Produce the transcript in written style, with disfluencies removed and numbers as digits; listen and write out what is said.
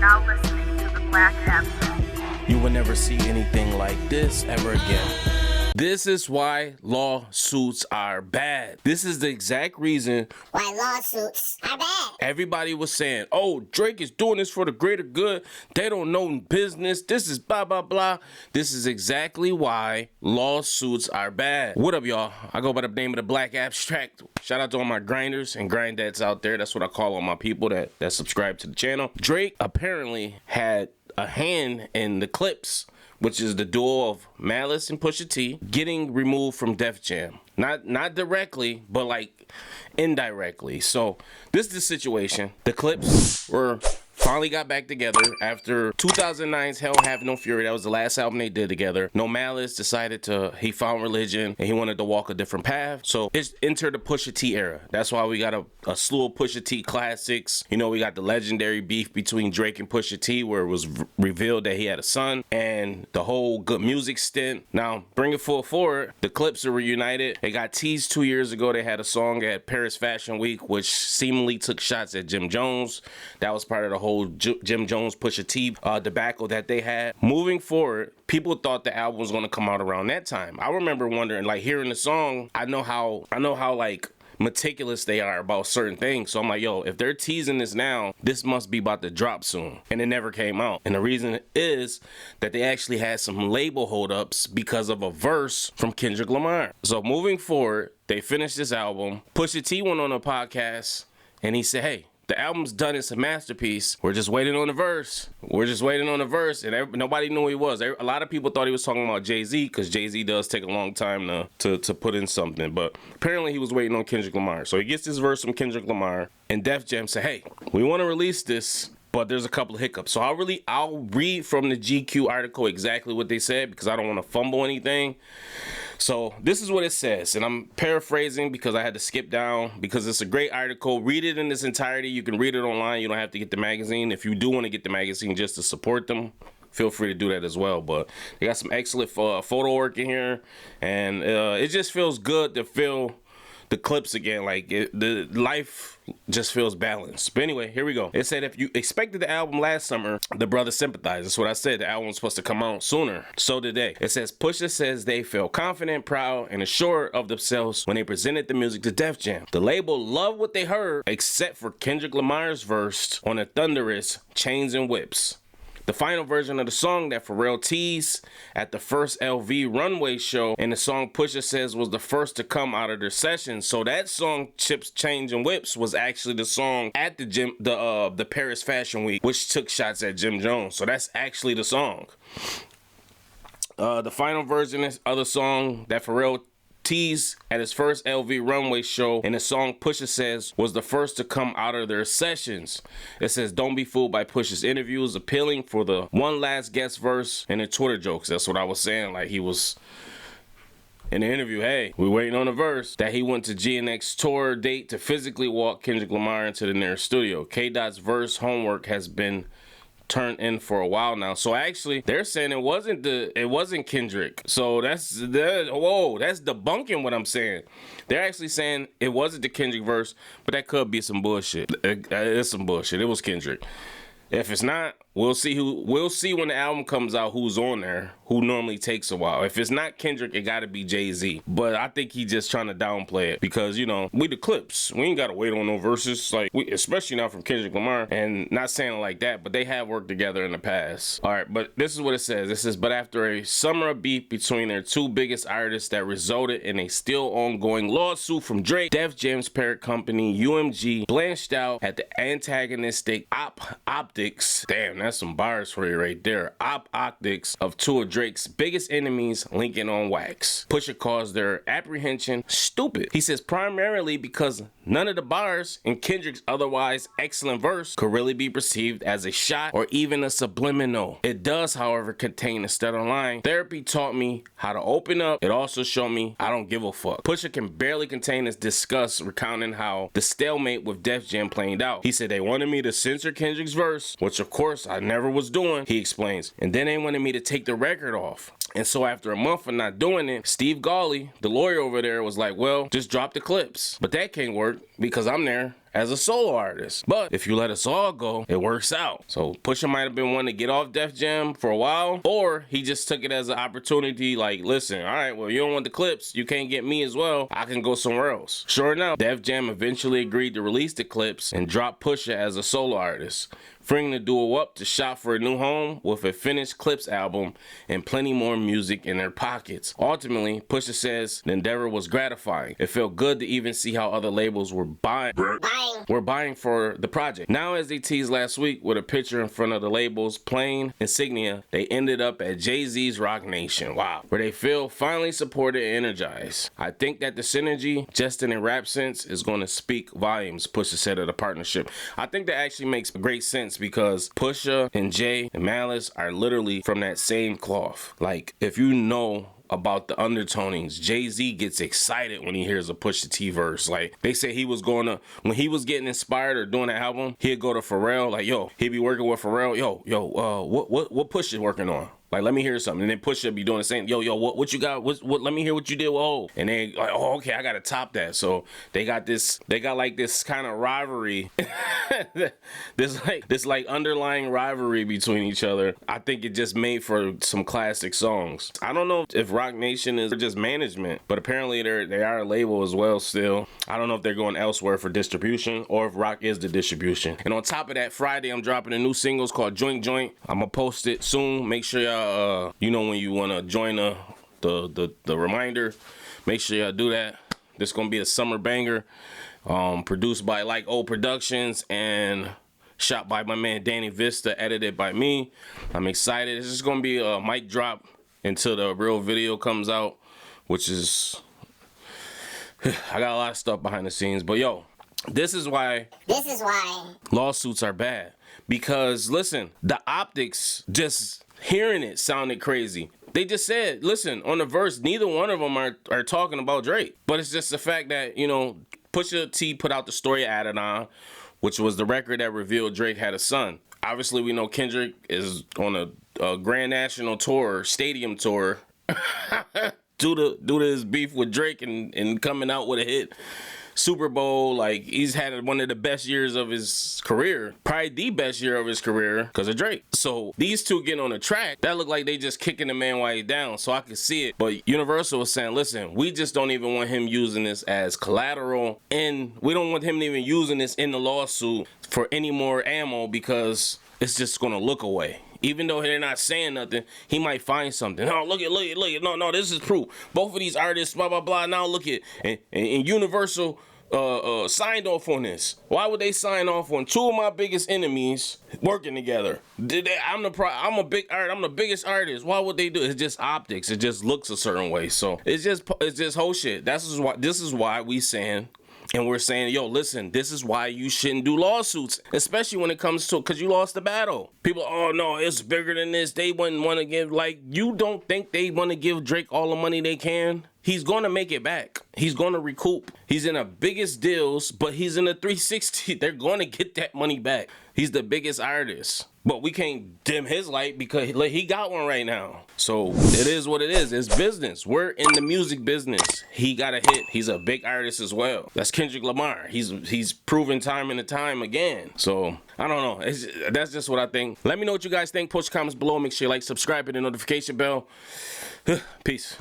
now listening to the Black Abstract. You will never see anything like this ever again. This is why lawsuits are bad. This is the exact reason why lawsuits are bad. Everybody was saying, oh, Drake is doing this for the greater good. They don't know business. This is blah, blah, blah. This is exactly why lawsuits are bad. What up, y'all? I go by the name of the Black Abstract. Shout out to all my grinders and grinddads out there. That's what I call all my people that subscribe to the channel. Drake apparently had a hand in the Clipse, which is the duo of Malice and Pusha T, getting removed from Def Jam. Not directly, but like indirectly. So this is the situation. The Clipse finally got back together after 2009's Hell Have No Fury. That was the last album they did together. No-Malice decided he found religion and he wanted to walk a different path. So it's entered the Pusha T era. That's why we got a slew of Pusha T classics. You know, we got the legendary beef between Drake and Pusha T where it was revealed that he had a son, and the whole Good Music stint. Now, bring it full forward, the Clipse are reunited. They got teased 2 years ago. They had a song at Paris Fashion Week which seemingly took shots at Jim Jones. That was part of the whole Jim Jones Pusha T debacle that they had. Moving forward, people thought the album was going to come out around that time. I remember wondering, like, hearing the song, I know how like meticulous they are about certain things. So I'm like, yo, if they're teasing this now, this must be about to drop soon. And it never came out. And the reason is that they actually had some label holdups because of a verse from Kendrick Lamar. So moving forward, they finished this album. Pusha T went on a podcast and he said, hey, the album's done. It's a masterpiece. We're just waiting on the verse. And nobody knew who he was. A lot of people thought he was talking about Jay-Z because Jay-Z does take a long time to put in something. But apparently he was waiting on Kendrick Lamar. So he gets this verse from Kendrick Lamar, and Def Jam said, hey, we want to release this, but there's a couple of hiccups. So I'll read from the GQ article exactly what they said because I don't want to fumble anything. So this is what it says, and I'm paraphrasing because I had to skip down because it's a great article. Read it in its entirety. You can read it online. You don't have to get the magazine. If you do want to get the magazine just to support them, feel free to do that as well. But they got some excellent photo work in here, and it just feels good to feel the Clipse again. Like the life just feels balanced. But anyway, here we go. It said if you expected the album last summer, the brothers sympathized. That's what I said. The album was supposed to come out sooner. So did they. It says Pusha says they felt confident, proud, and assured of themselves when they presented the music to Def Jam. The label loved what they heard, except for Kendrick Lamar's verse on the thunderous Chains and Whips. The final version of the song that Pharrell teased at the first LV runway show, and the song Pusha says was the first to come out of their session. So that song, Chips, Change, and Whips, was actually the song at the Paris Fashion Week, which took shots at Jim Jones. So that's actually the song. The final version of the song that Pharrell teased at his first LV runway show, and the song Pusha says was the first to come out of their sessions. It says don't be fooled by Pusha's interviews, appealing for the one last guest verse and the Twitter jokes. That's what I was saying, like he was in the interview, hey, we're waiting on a verse, that he went to GNX tour date to physically walk Kendrick Lamar into the nearest studio. K-Dot's verse homework has been turned in for a while now. So actually they're saying it wasn't Kendrick. So that's debunking what I'm saying. They're actually saying it wasn't the Kendrick verse, but that could be some bullshit. It's some bullshit. It was Kendrick. If it's not, we'll see when the album comes out who's on there, who normally takes a while. If it's not Kendrick, it gotta be Jay-Z. But I think he's just trying to downplay it because, you know, we the Clipse. We ain't gotta wait on no verses, like especially now from Kendrick Lamar. And not saying it like that, but they have worked together in the past. All right, but this is what it says. It says, but after a summer of beef between their two biggest artists that resulted in a still ongoing lawsuit from Drake, Def Jam's parent company UMG blanched out at the antagonistic optics. Damn, that's some bars for you right there. Optics of two of Drake's biggest enemies linking on wax. Pusha calls their apprehension stupid. He says primarily because none of the bars in Kendrick's otherwise excellent verse could really be perceived as a shot or even a subliminal. It does, however, contain a stutter line. Therapy taught me how to open up. It also showed me I don't give a fuck. Pusha can barely contain his disgust recounting how the stalemate with Def Jam played out. He said they wanted me to censor Kendrick's verse, which of course I never was doing, he explains. And then they wanted me to take the record off. And so after a month of not doing it, Steve Gawley, the lawyer over there, was like, well, just drop the clips. But that can't work because I'm there as a solo artist. But if you let us all go, it works out. So Pusha might have been one to get off Def Jam for a while, or he just took it as an opportunity, like, listen, all right, well, you don't want the clips, you can't get me as well, I can go somewhere else. Sure enough, Def Jam eventually agreed to release the clips and drop Pusha as a solo artist, freeing the duo up to shop for a new home with a finished Clipse album and plenty more music in their pockets. Ultimately, Pusha says the endeavor was gratifying. It felt good to even see how other labels were buying for the project. Now, as they teased last week with a picture in front of the label's plain insignia, they ended up at Jay-Z's Rock Nation. Wow. Where they feel finally supported and energized. I think that the synergy, just in a rap sense, is going to speak volumes, Pusha said of the partnership. I think that actually makes great sense because Pusha and Jay and Malice are literally from that same cloth. Like, if you know about the undertonings, Jay-Z gets excited when he hears a Pusha T verse. Like, they say he was going to, when he was getting inspired or doing that album, he'd go to Pharrell, like, yo, he'd be working with Pharrell, what Pusha working on? Like, let me hear something. And then Pusha be doing the same. Yo, what you got? What? Let me hear what you did with Hov. And they like, oh, okay, I gotta top that. So they got like this kind of rivalry, this underlying rivalry between each other. I think it just made for some classic songs. I don't know if Rock Nation is just management, but apparently they are a label as well still. I don't know if they're going elsewhere for distribution or if Rock is the distribution. And on top of that, Friday I'm dropping a new single called Joint Joint. I'm gonna post it soon. Make sure y'all you know, when you want to join the reminder, make sure y'all do that. This gonna be a summer banger, produced by Like Old Productions and shot by my man Danny Vista, edited by me. I'm excited. This is gonna be a mic drop until the real video comes out, which is I got a lot of stuff behind the scenes. But yo, this is why lawsuits are bad. Because listen, the optics, just hearing it sounded crazy. They just said, listen, on the verse, neither one of them are talking about Drake. But it's just the fact that, you know, Pusha T put out the story Adonai, which was the record that revealed Drake had a son. Obviously, we know Kendrick is on a Grand National tour, stadium tour, due to his beef with Drake and coming out with a hit. Super Bowl, like, he's had one of the best years of his career, probably the best year of his career because of Drake. So these two getting on the track, that looked like they just kicking the man while he's down, so I could see it. But Universal was saying, listen, we just don't even want him using this as collateral, and we don't want him even using this in the lawsuit for any more ammo because it's just gonna look away. Even though they're not saying nothing, he might find something. Oh, look at. No, this is proof. Both of these artists, blah, blah, blah. Now look at. And Universal signed off on this. Why would they sign off on two of my biggest enemies working together? I'm the biggest artist. Why would they do it? It's just optics. It just looks a certain way. So it's just whole shit. This is why we saying. And we're saying, yo, listen, this is why you shouldn't do lawsuits, especially when it comes to, because you lost the battle. People, oh, no, it's bigger than this. They wouldn't want to give, like, you don't think they want to give Drake all the money they can? He's going to make it back. He's going to recoup. He's in the biggest deals, but he's in the 360. They're going to get that money back. He's the biggest artist. But we can't dim his light because he got one right now. So it is what it is. It's business. We're in the music business. He got a hit. He's a big artist as well. That's Kendrick Lamar. He's proven time and time again. So I don't know. That's just what I think. Let me know what you guys think. Post your comments below. Make sure you like, subscribe, hit the notification bell. Peace.